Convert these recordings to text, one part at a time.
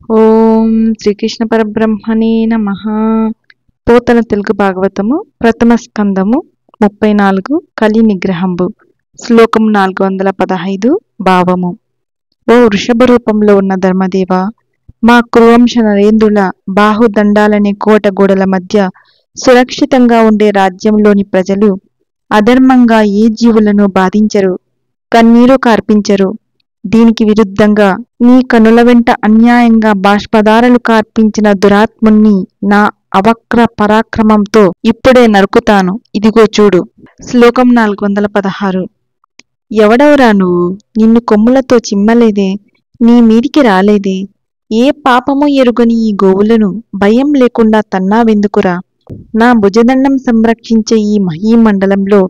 ఓం శ్రీకృష్ణ పరబ్రహ్మణే నమః. పోతన తెలుగు భాగవతము ప్రథమ స్కందము 34 కలి నిగ్రహంబు. శ్లోకం 415. భావము. ఓ వృషభ రూపంలో ఉన్న ధర్మదేవ, మా కురువంశ నరేంద్రుల బాహుదండాలనే కోట గోడల మధ్య సురక్షితంగా ఉండే రాజ్యంలోని ప్రజలు అధర్మంగా ఏ జీవులను బాధించరు, కన్నీరు కార్పించరు. దీనికి విరుద్ధంగా నీ కనుల వెంట అన్యాయంగా బాష్పధారలు కార్పించిన దురాత్ముణ్ణి నా అవక్ర పరాక్రమంతో ఇప్పుడే నరుకుతాను. ఇదిగో చూడు. శ్లోకం 416. ఎవడవరా నువ్వు? నిన్ను కొమ్ములతో చిమ్మలేదే, నీ మీదికి రాలేదే? ఏ పాపము ఎరుగని ఈ గోవులను భయం లేకుండా తన్నావెందుకురా? నా భుజదండం సంరక్షించే ఈ మహీమండలంలో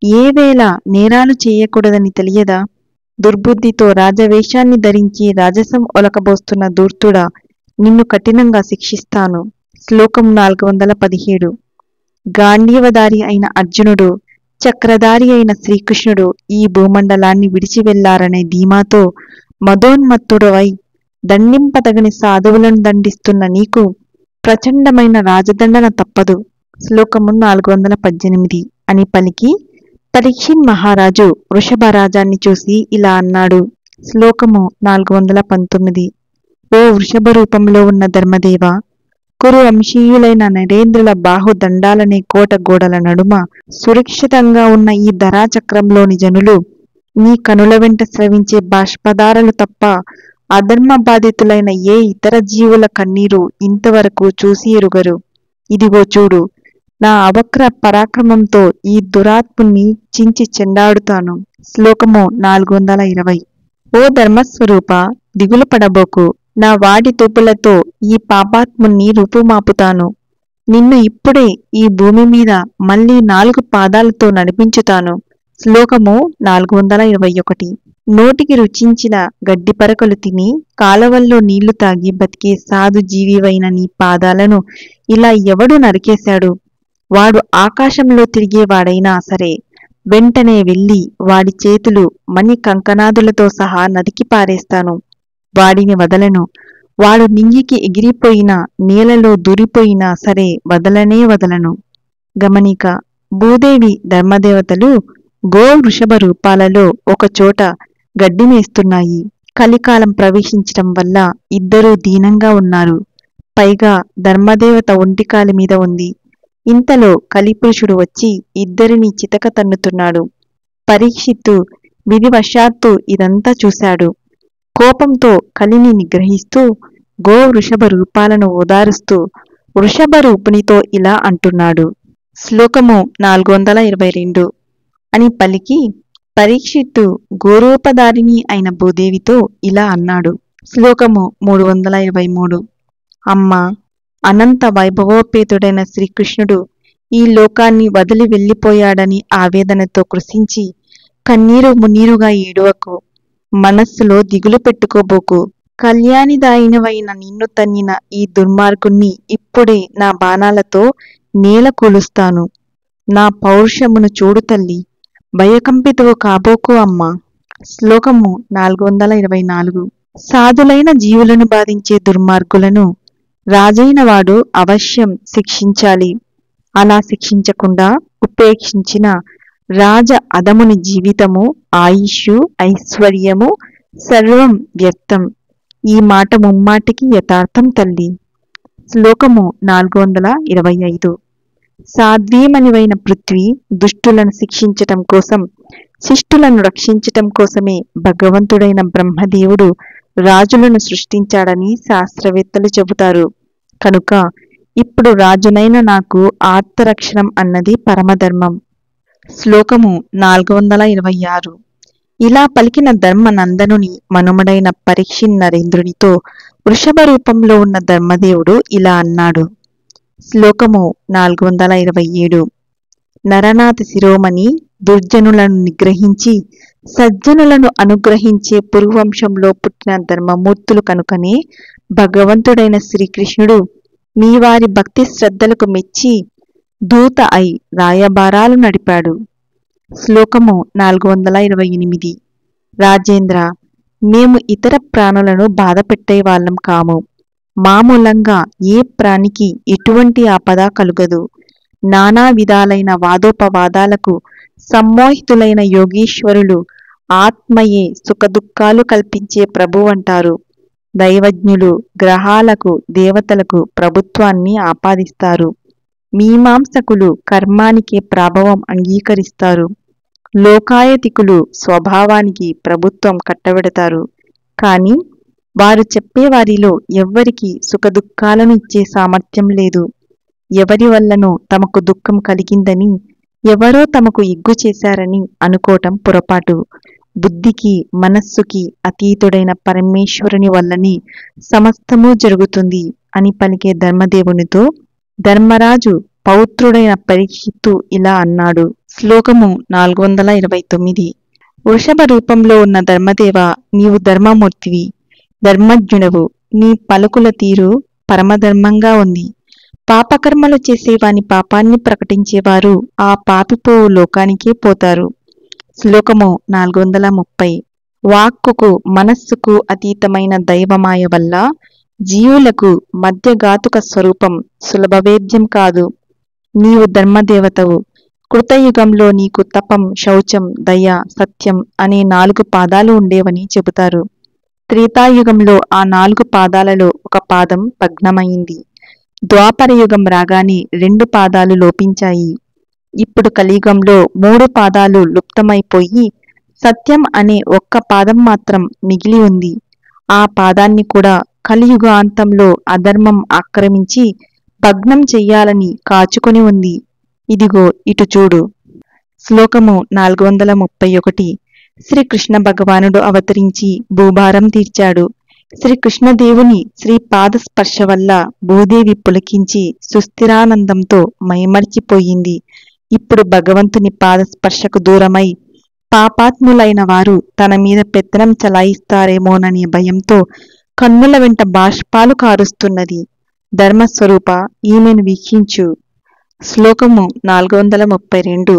ఏ వేళ నేరాలు చేయకూడదని తెలియదా? దుర్బుద్ధితో రాజవేషాన్ని ధరించి రాజసం ఒలకబోస్తున్న దూర్తుడా, నిన్ను కఠినంగా శిక్షిస్తాను. శ్లోకం 417. గాంధీవధారి అయిన అర్జునుడు, చక్రధారి అయిన శ్రీకృష్ణుడు ఈ భూమండలాన్ని విడిచి వెళ్లారనే ధీమాతో మదోన్మత్తుడవై దండింపతగని సాధువులను దండిస్తున్న నీకు ప్రచండమైన రాజదండన తప్పదు. శ్లోకము 418 అని పలికి పరీక్షిన్ మహారాజు వృషభరాజాన్ని చూసి ఇలా అన్నాడు. శ్లోకము 419. ఓ వృషభ రూపంలో ఉన్న ధర్మదేవ, కురు వంశీయులైన నరేంద్రుల బాహుదండాలనే కోట గోడల నడుమ సురక్షితంగా ఉన్న ఈ ధరాచక్రంలోని జనులు నీ కనుల వెంట స్రవించే బాష్పధారలు తప్ప అధర్మ బాధితులైన ఏ ఇతర జీవుల కన్నీరు ఇంతవరకు చూసి ఎరుగరు. ఇదిగో చూడు, నా అవక్ర పరాక్రమంతో ఈ దురాత్ముని చించి చెండాడుతాను. శ్లోకము 420. ఓ ధర్మస్వరూప, దిగులు పడబోకు. నా వాడి తూపులతో ఈ పాపాత్ముని రూపుమాపుతాను. నిన్ను ఇప్పుడే ఈ భూమి మీద మళ్ళీ 4 పాదాలతో నడిపించుతాను. శ్లోకము 421. నోటికి రుచించిన గడ్డి పరకలు తిని కాలవల్లో నీళ్లు తాగి బతికే సాధు జీవివైన నీ పాదాలను ఇలా ఎవడు నరికేశాడు? వాడు ఆకాశంలో తిరిగేవాడైనా సరే వెంటనే వెళ్ళి వాడి చేతులు మణి కంకణాదులతో సహా నదికి పారేస్తాను. వాడిని వదలను. వాడు నింగికి ఎగిరిపోయినా నేలలో దూరిపోయినా సరే వదలనే వదలను. గమనిక. భూదేవి ధర్మదేవతలు గో వృషభ రూపాలలో ఒకచోట గడ్డి మేస్తున్నాయి. కలికాలం ప్రవేశించటం వల్ల ఇద్దరూ దీనంగా ఉన్నారు. పైగా ధర్మదేవత ఒంటికాలి మీద ఉంది. ఇంతలో కలిపురుషుడు వచ్చి ఇద్దరిని చితక తన్నుతున్నాడు. పరీక్షిత్తు విధివశాత్తు ఇదంతా చూశాడు. కోపంతో కలిని నిగ్రహిస్తూ గో వృషభ రూపాలను ఓదారుస్తూ వృషభ రూపునితో ఇలా అంటున్నాడు. శ్లోకము 422 అని పలికి పరీక్షిత్తు గోరూపధారిణి అయిన భూదేవితో ఇలా అన్నాడు. శ్లోకము 323. అమ్మా, అనంత వైభవోపేతుడైన శ్రీకృష్ణుడు ఈ లోకాన్ని వదిలి వెళ్ళిపోయాడని ఆవేదనతో కృశించి కన్నీరు మున్నీరుగా ఏడువకు. మనస్సులో దిగులు పెట్టుకోబోకు. కళ్యాణిదాయినవైన నిన్ను తన్నిన ఈ దుర్మార్గుణ్ణి ఇప్పుడే నా బాణాలతో నేల కూలుస్తాను. నా పౌరుషమును చూడు తల్లి, భయకంపితువు కాబోకు అమ్మా. శ్లోకము 424. సాధులైన జీవులను బాధించే దుర్మార్గులను రాజైన వాడు అవశ్యం శిక్షించాలి. అలా శిక్షించకుండా ఉపేక్షించిన రాజ అధముని జీవితము, ఆయుష్షు, ఐశ్వర్యము సర్వం వ్యర్థం. ఈ మాట ముమ్మాటికి యథార్థం తల్లి. శ్లోకము 425. సాధ్వీమణివైన పృథ్వీ దుష్టులను శిక్షించటం కోసం, శిష్టులను రక్షించటం కోసమే భగవంతుడైన బ్రహ్మదేవుడు రాజులను సృష్టించాడని శాస్త్రవేత్తలు చెబుతారు. కనుక ఇప్పుడు రాజునైన నాకు ఆర్తరక్షణం అన్నది పరమధర్మం. శ్లోకము 426. ఇలా పలికిన ధర్మనందనుని మనుమడైన పరీక్షిన్ నరేంద్రునితో వృషభ రూపంలో ఉన్న ధర్మదేవుడు ఇలా అన్నాడు. శ్లోకము 427. నరనాథ శిరోమణి దుర్జనులను నిగ్రహించి సజ్జనులను అనుగ్రహించే పురువంశంలో పుట్టిన ధర్మమూర్తులు కనుకనే భగవంతుడైన శ్రీకృష్ణుడు మీ వారి భక్తి శ్రద్ధలకు మెచ్చి దూత అయి రాయబారాలు నడిపాడు. శ్లోకము 428. రాజేంద్ర, మేము ఇతర ప్రాణులను బాధ పెట్టే వాళ్ళం కాము. మామూలంగా ఏ ప్రాణికి ఎటువంటి ఆపద కలుగదు. నానా విధాలైన వాదోపవాదాలకు సమ్మోహితులైన యోగీశ్వరులు ఆత్మయే సుఖదుఖాలు కల్పించే ప్రభువంటారు. దైవజ్ఞులు గ్రహాలకు దేవతలకు ప్రభుత్వాన్ని ఆపాదిస్తారు. మీమాంసకులు కర్మానికి ప్రభావం అంగీకరిస్తారు. లోకాయతికులు స్వభావానికి ప్రభుత్వం కట్టబెడతారు. కాని వారు చెప్పేవారిలో ఎవ్వరికి సుఖదుఖాలను ఇచ్చే సామర్థ్యం లేదు. ఎవరి వల్లనో తమకు దుఃఖం కలిగిందని, ఎవరో తమకు ఇగ్గు చేశారని అనుకోవటం పొరపాటు. బుద్ధికి మనస్సుకి అతీతుడైన పరమేశ్వరుని వల్లనే సమస్తమూ జరుగుతుంది అని పలికే ధర్మదేవునితో ధర్మరాజు పౌత్రుడైన పరీక్షిత్తు ఇలా అన్నాడు. శ్లోకము 429. వృషభ రూపంలో ఉన్న ధర్మదేవ, నీవు ధర్మమూర్తివి, ధర్మజ్ఞుడవు. నీ పలుకుల తీరు పరమధర్మంగా ఉంది. పాపకర్మలు చేసేవాని పాపాన్ని ప్రకటించేవారు ఆ పాపిపోవు లోకానికే పోతారు. శ్లోకము 430. వాక్కుకు మనస్సుకు అతీతమైన దైవమాయ వల్ల జీవులకు మధ్యఘాతుక స్వరూపం సులభవేద్యం కాదు. నీవు ధర్మదేవతవు. కృతయుగంలో నీకు తపం, శౌచం, దయ, సత్యం అనే 4 పాదాలు ఉండేవని చెబుతారు. త్రేతాయుగంలో ఆ 4 పాదాలలో ఒక పాదం భగ్నమైంది. ద్వాపరయుగం రాగానే 2 పాదాలు లోపించాయి. ఇప్పుడు కలియుగంలో 3 పాదాలు లుప్తమైపోయి సత్యం అనే ఒక్క పాదం మాత్రం మిగిలి ఉంది. ఆ పాదాన్ని కూడా కలియుగాంతంలో అధర్మం ఆక్రమించి భగ్నం చెయ్యాలని కాచుకొని ఉంది. ఇదిగో ఇటు చూడు. శ్లోకము 431. శ్రీకృష్ణ భగవానుడు అవతరించి భూభారం తీర్చాడు. శ్రీకృష్ణదేవుని శ్రీపాద స్పర్శ వల్ల భూదేవి పులకించి సుస్థిరానందంతో మైమర్చిపోయింది. ఇప్పుడు భగవంతుని పాదస్పర్శకు దూరమై పాపాత్ములైన వారు తన మీద పెత్తనం చలాయిస్తారేమోననే భయంతో కన్నుల వెంట బాష్పాలు కారుస్తున్నది. ధర్మస్వరూప, ఈమెను వీక్షించు. శ్లోకము 432.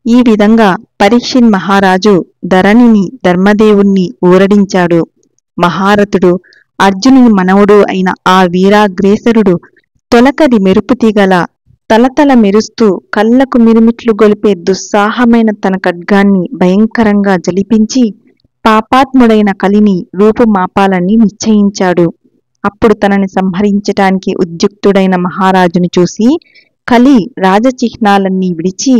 ఈ విధంగా పరీక్షిత్ మహారాజు ధరణిని ధర్మదేవుణ్ణి ఊరడించాడు. మహారథుడు అర్జునుని మనవుడు అయిన ఆ వీరాగ్రేసరుడు తొలకరి మెరుపుతీగల తలతల మెరుస్తూ కళ్లకు మిరుమిట్లు గొలిపే దుస్సాహమైన తన ఖడ్గాన్ని భయంకరంగా జలిపించి పాపాత్ముడైన కలిని రూపుమాపాలని నిశ్చయించాడు. అప్పుడు తనని సంహరించటానికి ఉద్యుక్తుడైన మహారాజును చూసి కలి రాజచిహ్నాలన్నీ విడిచి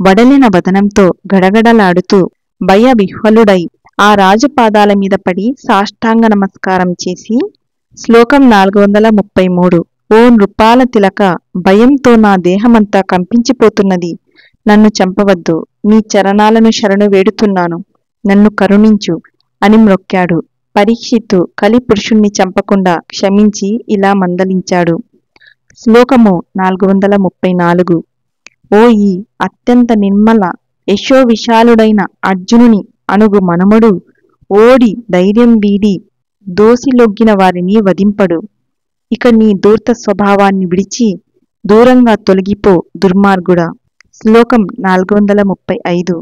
వడలిన వదనంతో గడగడలాడుతూ భయవిహ్వలుడై ఆ రాజు పాదాల మీద పడి సాష్టాంగ నమస్కారం చేసి శ్లోకం 433. ఓ నృపాల తిలక, భయంతో నా దేహమంతా కంపించిపోతున్నది. నన్ను చంపవద్దు. నీ చరణాలను శరణు వేడుతున్నాను. నన్ను కరుణించు అని మ్రొక్కాడు. పరీక్షిత్తు కలి పురుషుణ్ణి చంపకుండా క్షమించి ఇలా మందలించాడు. శ్లోకము 434. ఓ ఈ అత్యంత నిర్మల యశోవిశాలుడైన అర్జునుని అణుగు మనముడు, ఓడి ధైర్యం వీడి దోసిలొగ్గిన వారిని వధింపడు. ఇక నీ దూర్త స్వభావాన్ని విడిచి దూరంగా తొలగిపో దుర్మార్గుడా. శ్లోకం 435.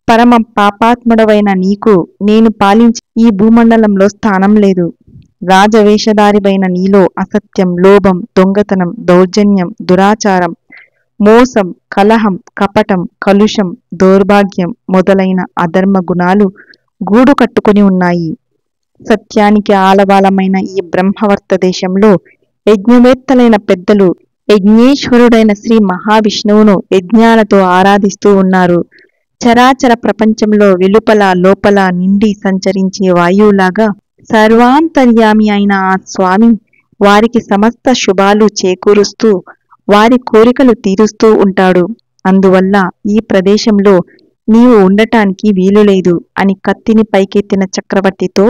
పరమ పాపాత్ముడవైన నీకు నేను పాలించి ఈ భూమండలంలో స్థానం లేదు. రాజవేషధారివైన నీలో అసత్యం, లోభం, దొంగతనం, దౌర్జన్యం, దురాచారం, మోసం, కలహం, కపటం, కలుషం, దౌర్భాగ్యం మొదలైన అధర్మ గుణాలు గూడు కట్టుకుని ఉన్నాయి. సత్యానికి ఆలవాలమైన ఈ బ్రహ్మవర్త దేశంలో యజ్ఞవేత్తలైన పెద్దలు యజ్ఞేశ్వరుడైన శ్రీ మహావిష్ణువును యజ్ఞాలతో ఆరాధిస్తూ ఉన్నారు. చరాచర ప్రపంచంలో వెలుపల లోపల నిండి సంచరించే వాయువులాగా సర్వాంతర్యామి అయిన ఆ స్వామి వారికి సమస్త శుభాలు చేకూరుస్తూ వారి కోరికలు తీరుస్తూ ఉంటాడు. అందువల్ల ఈ ప్రదేశంలో నీవు ఉండటానికి వీలులేదు అని కత్తిని పైకెత్తిన చక్రవర్తితో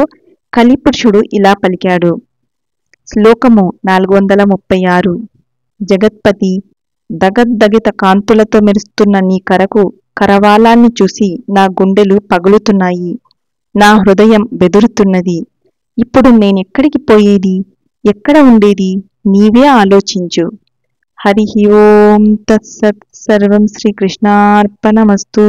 కలిపురుషుడు ఇలా పలికాడు. శ్లోకము 436. జగత్పతి, దగద్దగిత కాంతులతో మెరుస్తున్న నీ కరకు కరవాలాన్ని చూసి నా గుండెలు పగులుతున్నాయి. నా హృదయం బెదురుతున్నది. ఇప్పుడు నేనెక్కడికి పోయేది, ఎక్కడ ఉండేది? నీవే ఆలోచించు. హరి ఓం తత్సత్. సర్వం శ్రీకృష్ణార్పణమస్తు.